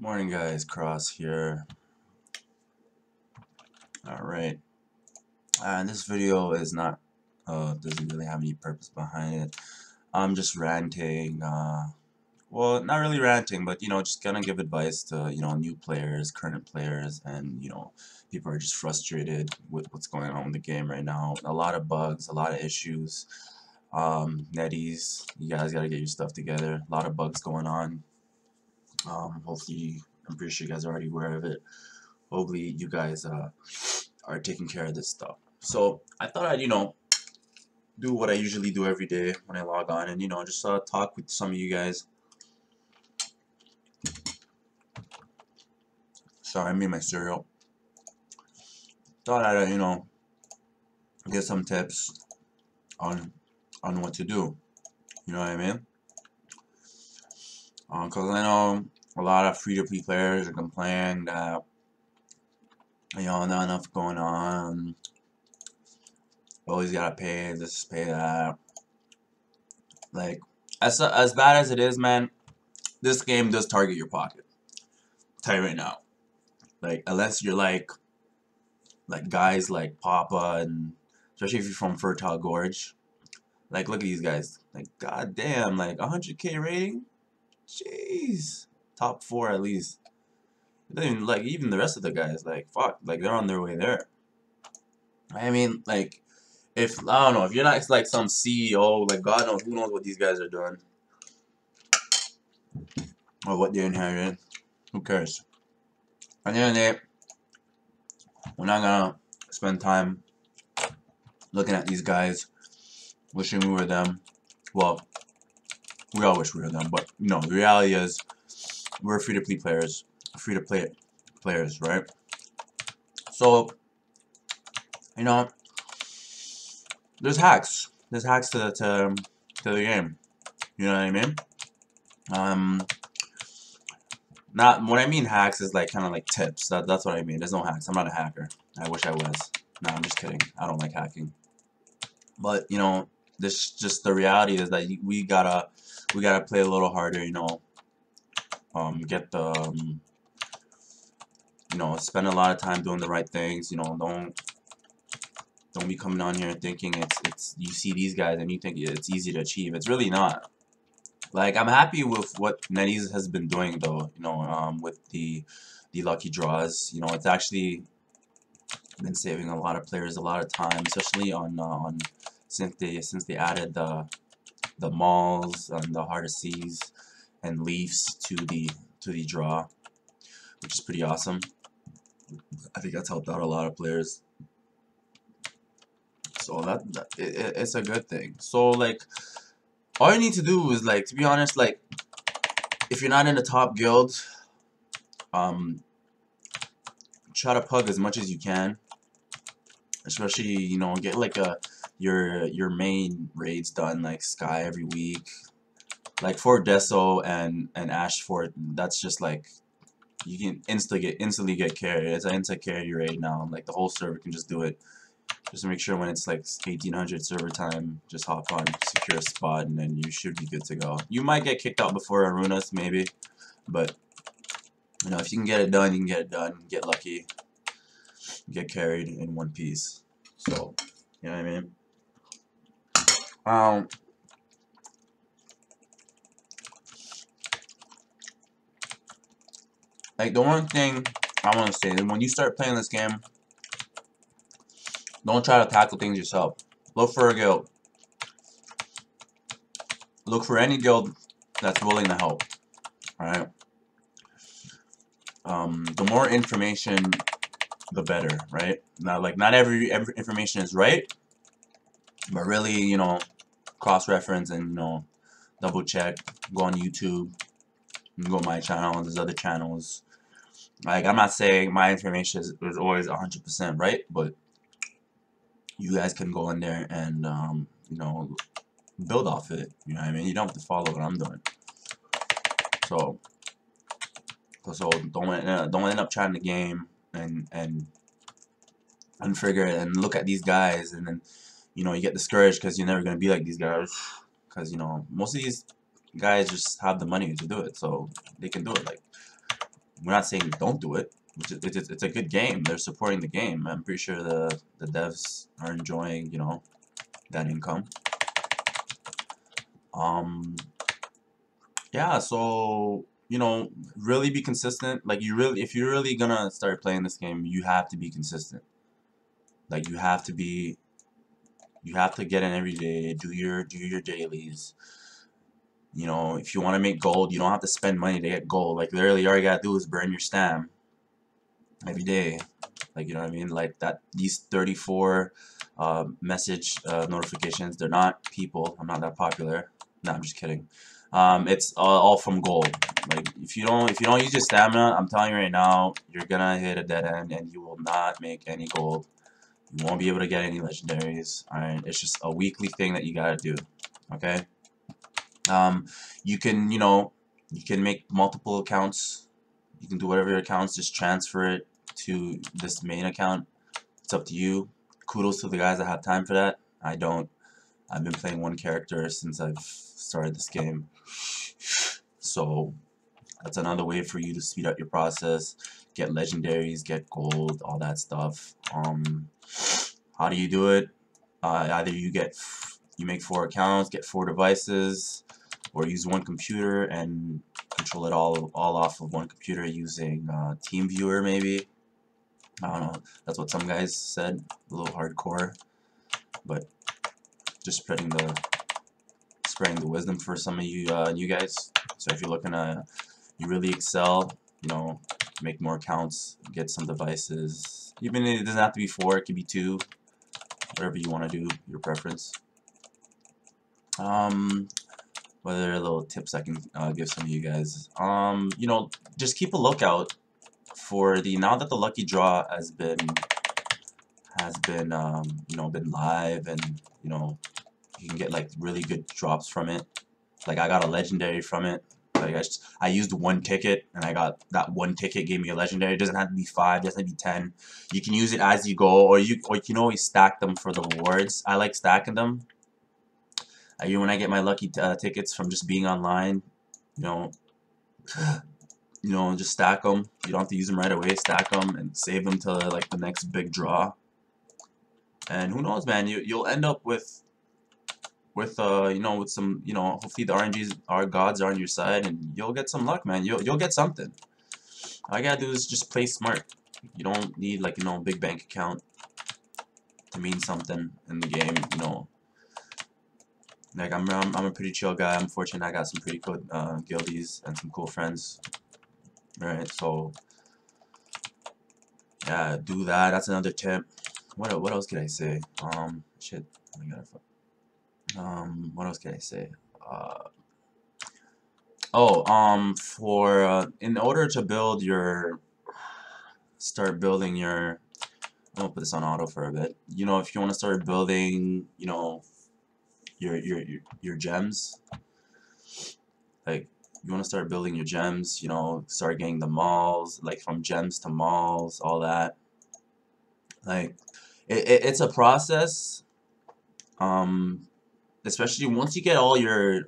Morning guys, Cross here. Alright. This video is not doesn't really have any purpose behind it. I'm just ranting, well, not really ranting, but just gonna give advice to, new players, current players, and people are just frustrated with what's going on with the game right now. A lot of bugs, a lot of issues. Netease, you guys gotta get your stuff together. A lot of bugs going on. Hopefully, I'm pretty sure you guys are already aware of it. Hopefully you guys are taking care of this stuff. So I thought I'd do what I usually do every day when I log on, and just talk with some of you guys. Sorry, I made my cereal. Thought I'd get some tips on what to do. You know what I mean? Because I know a lot of free-to-play players are complaining that not enough going on. Always gotta pay this, pay that. Like, as bad as it is, man, this game does target your pocket. I'll tell you right now. Like, unless you're like guys like Papa, and especially if you're from Fertile Gorge. Like, look at these guys. Like, goddamn, like 100K rating. Jeez, top 4 at least. It doesn't even, like, even the rest of the guys, like, fuck, like they're on their way there. I mean, like, if I don't know, if you're not like some CEO, like God knows, who knows what these guys are doing or what they inherited. Who cares? At the end of the day, we're not gonna spend time looking at these guys, wishing we were them. Well, we all wish we were them, but the reality is, we're free-to-play players, right? So, there's hacks. There's hacks to the game. You know what I mean? Not what I mean hacks is like kind of like tips. That's what I mean. There's no hacks. I'm not a hacker. I wish I was. No, I'm just kidding. I don't like hacking. But this just the reality is that we gotta play a little harder. Get the spend a lot of time doing the right things. Don't be coming on here thinking it's you see these guys and you think it's easy to achieve. It's really not. Like, I'm happy with what netease has been doing though, with the lucky draws. It's actually been saving a lot of players a lot of time, especially on since they added the malls and the hard to seize and leafs to the draw, which is pretty awesome. I think that's helped out a lot of players. So it's a good thing. So, like, all you need to do is, like, to be honest, like, if you're not in the top guild, try to pug as much as you can. Especially, get like your main raids done, like Sky every week. Like Fort Deso and Ash Fort, that's just like you can instantly get carried. It's an instant carry raid now. Like, the whole server can just do it. Just to make sure when it's like 1800 server time, just hop on, secure a spot, and then you should be good to go. You might get kicked out before Arunas, maybe, but if you can get it done, you can get it done. Get lucky, get carried in one piece. So, you know what I mean? Like, the one thing I want to say is, when you start playing this game, don't try to tackle things yourself. Look for a guild. Look for any guild that's willing to help. Alright? The more information, the better, right? Now, like, not every information is right, but really, cross-reference and, double check. Go on YouTube. Go on my channel. There's other channels. Like, I'm not saying my information is always 100% right, but you guys can go in there and, build off it. You know what I mean? You don't have to follow what I'm doing. So don't end up trying the game and figure it and look at these guys, and then you get discouraged because you're never gonna be like these guys, because most of these guys just have the money to do it, so they can do it. Like, We're not saying don't do it. It's a good game. They're supporting the game. I'm pretty sure the devs are enjoying, you know, that income. Yeah, so you know, really be consistent. Like if you're really gonna start playing this game, you have to be consistent. Like you have to get in every day, do your dailies. You know, if you want to make gold, you don't have to spend money to get gold. Like literally, all you gotta do is burn your stam every day. Like, you know what I mean? Like that, these 34 message notifications, they're not people. I'm not that popular. No, I'm just kidding. It's all from gold. Like if you don't use your stamina, I'm telling you right now, you're gonna hit a dead end and you will not make any gold. You won't be able to get any legendaries. Alright, it's just a weekly thing that you gotta do. Okay. You can, you know, you can make multiple accounts. You can do whatever your accounts, just transfer it to this main account. It's up to you. Kudos to the guys that have time for that. I don't. I've been playing one character since I've started this game. So that's another way for you to speed up your process, get legendaries, get gold, all that stuff. How do you do it? Either you make 4 accounts, get 4 devices, or use one computer and control it all off of one computer using TeamViewer maybe. I don't know. That's what some guys said. A little hardcore, but just spreading the wisdom for some of you you guys. So if you're looking to you really excel, you know, make more accounts, get some devices. Even if it doesn't have to be 4, it could be 2. Whatever you want to do, your preference. What are little tips I can give some of you guys? You know, just keep a lookout for now that the lucky draw has been you know, been live, and you know, you can get like really good drops from it. Like I got a legendary from it. Like I used 1 ticket and I got that 1 ticket gave me a legendary. It doesn't have to be 5, it doesn't have to be 10. You can use it as you go, or you can always stack them for the rewards. I like stacking them. When I get my lucky tickets from just being online, you know, just stack them. You don't have to use them right away. Stack them and save them till like the next big draw. And who knows, man? You'll end up with you know, with some, you know, hopefully the our gods are on your side, and you'll get some luck, man. You'll get something. All you gotta do is just play smart. You don't need like, you know, a big bank account to mean something in the game, you know. Like I'm a pretty chill guy. I'm fortunate I got some pretty good guildies and some cool friends. Alright, so yeah, do that. That's another tip. What else can I say? Shit. What else can I say? In order to start building your, I'm gonna put this on auto for a bit. You know, if you want to start building, you know, your gems, like you want to start building your gems, you know, start getting the malls, like from gems to malls, all that. Like it's a process. Especially once you get all your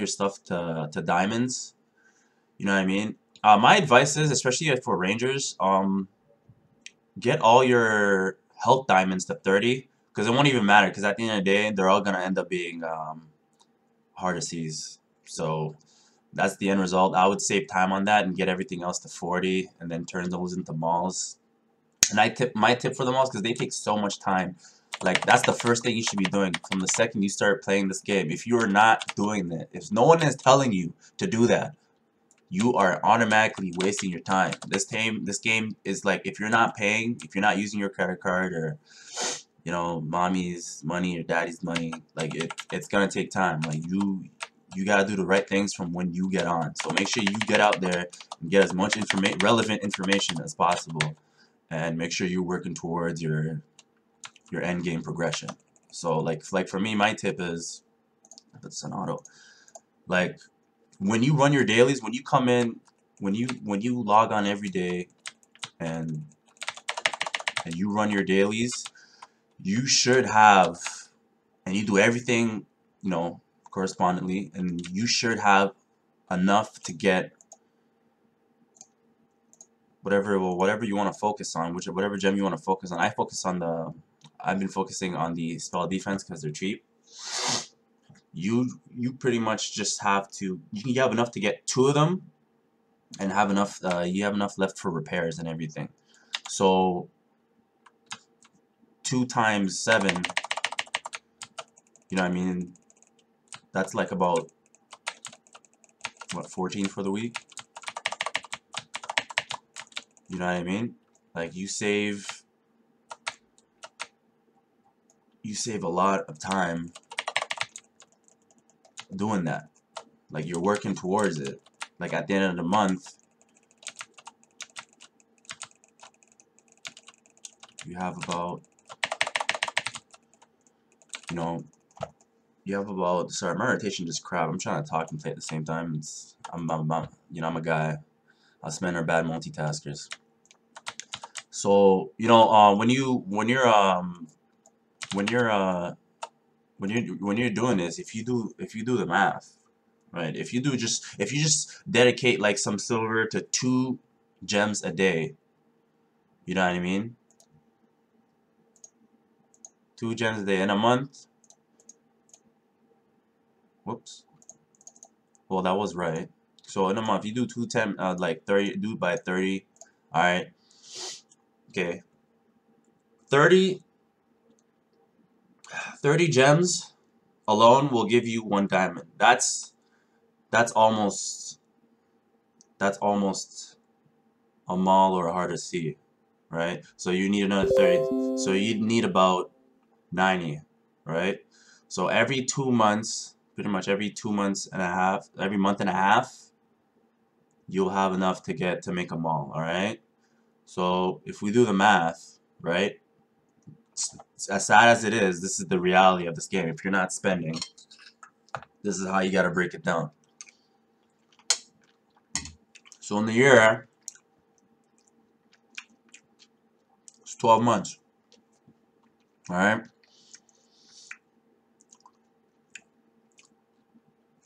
stuff to diamonds, you know what I mean. My advice is, especially for rangers, get all your health diamonds to 30, because it won't even matter, because at the end of the day they're all gonna end up being hard to seize. So that's the end result. I would save time on that and get everything else to 40 and then turn those into malls. And my tip for the malls, because they take so much time, like that's the first thing you should be doing from the second you start playing this game. If you are not doing that, if no one is telling you to do that, you are automatically wasting your time. This game is like, if you're not paying, if you're not using your credit card, or you know, mommy's money or daddy's money, like it's gonna take time. Like you gotta do the right things from when you get on. So make sure you get out there and get as much relevant information as possible, and make sure you're working towards your end game progression. So like for me, my tip is, put this on auto. Like when you run your dailies, when you come in, when you log on every day and you run your dailies, you should have, and you do everything, you know, correspondingly, and you should have enough to get whatever you want to focus on, whatever gem you want to focus on. I've been focusing on the spell defense because they're cheap. You pretty much just have to, you have enough to get 2 of them, and have enough you have enough left for repairs and everything. So 2 times 7, you know what I mean, that's like about what, 14 for the week. You know what I mean? Like you save a lot of time doing that. Like you're working towards it. Like at the end of the month, you have about, you know, sorry, my rotation just crap. I'm trying to talk and play at the same time. I'm a guy. Us men are bad multitaskers. So, you know, when you're doing this, if you do the math, right? If you just dedicate like some silver to 2 gems a day, you know what I mean? 2 gems a day in a month. Whoops. Well, that was right. So in a month, you do 210, like 30, do it by 30. All right. Okay. 30 gems alone will give you 1 diamond. That's almost a mall or a hard to see, right? So you need another 30. So you'd need about 90, right? So every 2 months, pretty much every 2 months and a half, every month and a half, you'll have enough to make a mall, all right? So if we do the math, right? As sad as it is, this is the reality of this game. If you're not spending, this is how you gotta break it down. So in the year, it's 12 months. Alright?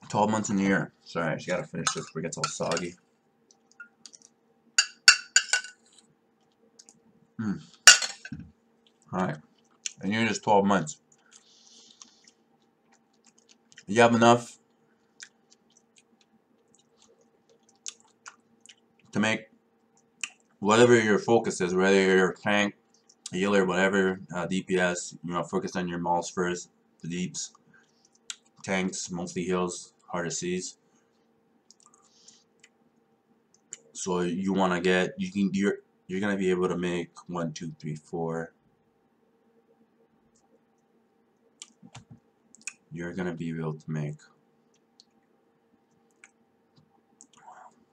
12 months in the year. Sorry, I just gotta finish this before it gets all soggy. Alright. And you're just 12 months. You have enough to make whatever your focus is, whether you're a tank, healer, whatever, DPS, you know, focus on your malls first, the deeps, tanks, mostly heals, harder Cs. So you want to get, you're gonna be able to make 1, 2, 3, 4. You're gonna be able to make.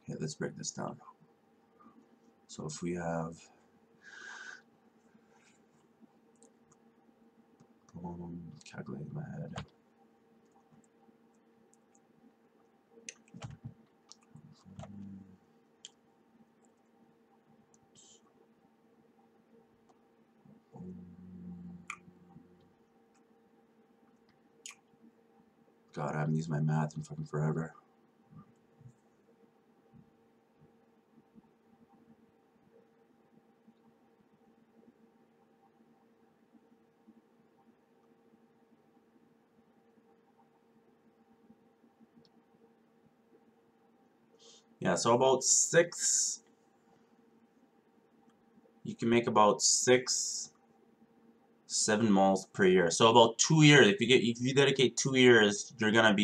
Yeah, let's break this down. So if we have calculating my head. God, I haven't used my math in fucking forever. Yeah, so about 6. You can make about 6, 7 malls per year. So about 2 years. If you dedicate 2 years, you're gonna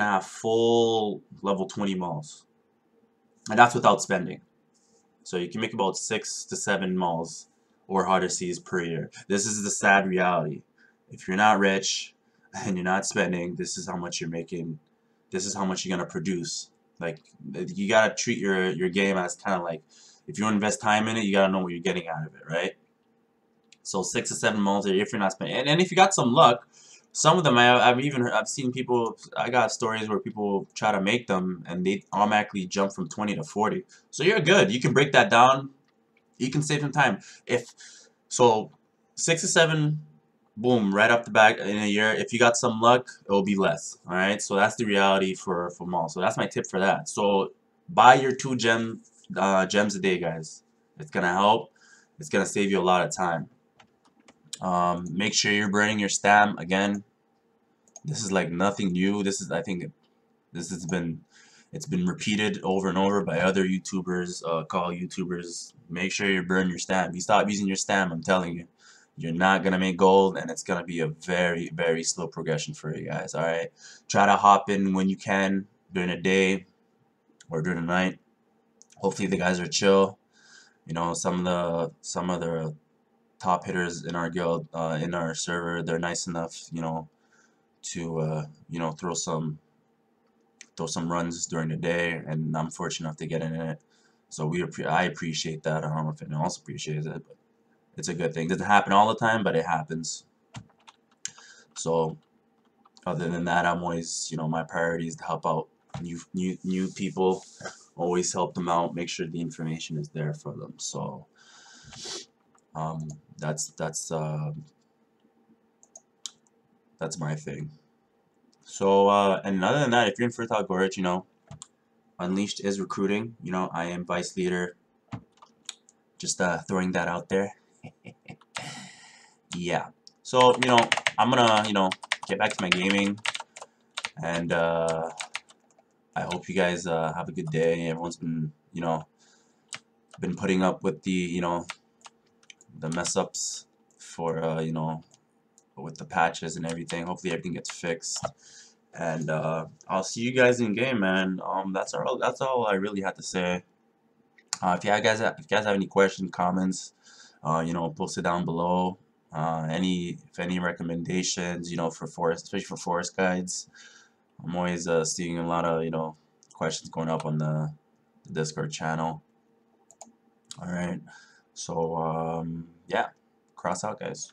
have full level 20 malls, and that's without spending. So you can make about 6 to 7 malls or harder Cs per year. This is the sad reality. If you're not rich and you're not spending, this is how much you're making. This is how much you're gonna produce. Like, you gotta treat your game as kind of like, if you invest time in it, you gotta know what you're getting out of it, right? So 6 to 7 malls a year if you're not spending, and if you got some luck, some of them I've seen people. I got stories where people try to make them and they automatically jump from 20 to 40. So you're good. You can break that down. You can save some time. So 6 to 7, boom, right off the bat in a year. If you got some luck, it will be less. All right. So that's the reality for malls. So that's my tip for that. So buy your 2 gem gems a day, guys. It's gonna help. It's gonna save you a lot of time. Make sure you're burning your stam. Again, this is like nothing new. This is, I think, this has been, it's been repeated over and over by other YouTubers, call YouTubers. Make sure you burn your stam. You stop using your stam, I'm telling you, you're not gonna make gold, and it's gonna be a very, very slow progression for you guys. All right, try to hop in when you can during the day or during the night. Hopefully the guys are chill. You know, some of the top hitters in our guild, in our server, they're nice enough, you know, to you know, throw some runs during the day, and I'm fortunate enough to get in it. So I appreciate that. I don't know if anyone else appreciates it, but it's a good thing. It doesn't happen all the time, but it happens. So other than that, I'm always, you know, my priority is to help out new people. Always help them out. Make sure the information is there for them. So um, that's that's my thing. So and other than that, if you're in Fertile Gorge, you know, Unleashed is recruiting. You know, I am vice leader. Just throwing that out there. Yeah. So, you know, I'm gonna, you know, get back to my gaming, and I hope you guys have a good day. Everyone's been, you know, been putting up with the, you know, the mess ups for, you know, with the patches and everything. Hopefully everything gets fixed. And I'll see you guys in game, man. That's all I really had to say. If you guys have any questions, comments, you know, post it down below. If any recommendations, you know, for forest, especially for forest guides. I'm always seeing a lot of, you know, questions going up on the Discord channel. All right, so yeah, cross out, guys.